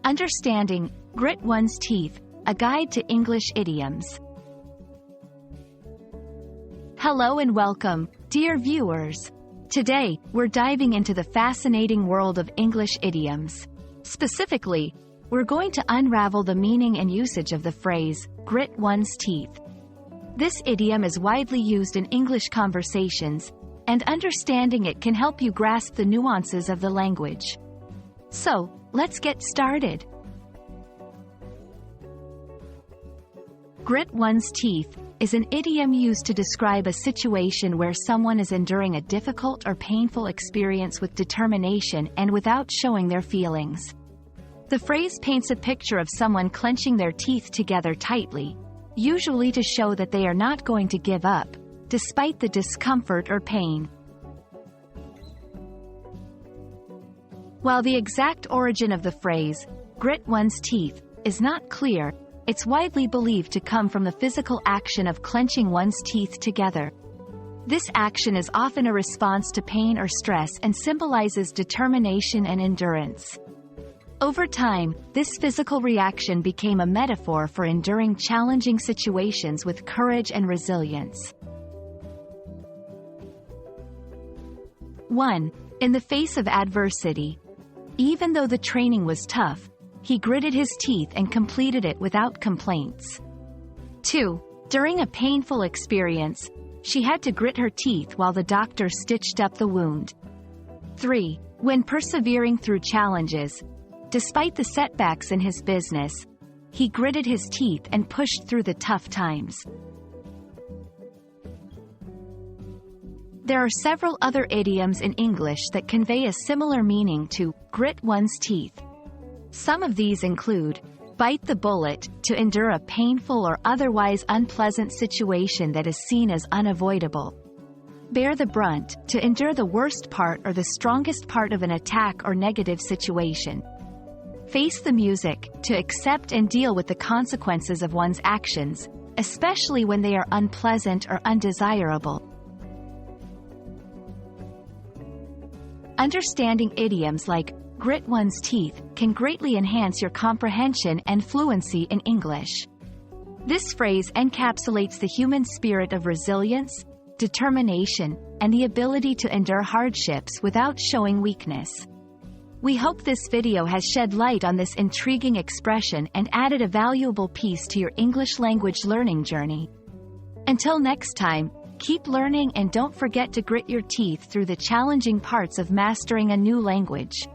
Understanding, Grit One's Teeth, a guide to English idioms. Hello and welcome, dear viewers. Today, we're diving into the fascinating world of English idioms. Specifically, we're going to unravel the meaning and usage of the phrase, grit one's teeth. This idiom is widely used in English conversations, and understanding it can help you grasp the nuances of the language. So, let's get started. Grit one's teeth is an idiom used to describe a situation where someone is enduring a difficult or painful experience with determination and without showing their feelings. The phrase paints a picture of someone clenching their teeth together tightly, usually to show that they are not going to give up, despite the discomfort or pain. While the exact origin of the phrase, grit one's teeth, is not clear, it's widely believed to come from the physical action of clenching one's teeth together. This action is often a response to pain or stress and symbolizes determination and endurance. Over time, this physical reaction became a metaphor for enduring challenging situations with courage and resilience. 1. In the face of adversity. Even though the training was tough, he gritted his teeth and completed it without complaints. 2. During a painful experience, she had to grit her teeth while the doctor stitched up the wound. 3. When persevering through challenges, despite the setbacks in his business, he gritted his teeth and pushed through the tough times. There are several other idioms in English that convey a similar meaning to grit one's teeth. Some of these include bite the bullet, to endure a painful or otherwise unpleasant situation that is seen as unavoidable. Bear the brunt, to endure the worst part or the strongest part of an attack or negative situation. Face the music, to accept and deal with the consequences of one's actions, especially when they are unpleasant or undesirable. Understanding idioms like grit one's teeth can greatly enhance your comprehension and fluency in English. This phrase encapsulates the human spirit of resilience, determination, and the ability to endure hardships without showing weakness. We hope this video has shed light on this intriguing expression and added a valuable piece to your English language learning journey. Until next time, keep learning and don't forget to grit your teeth through the challenging parts of mastering a new language.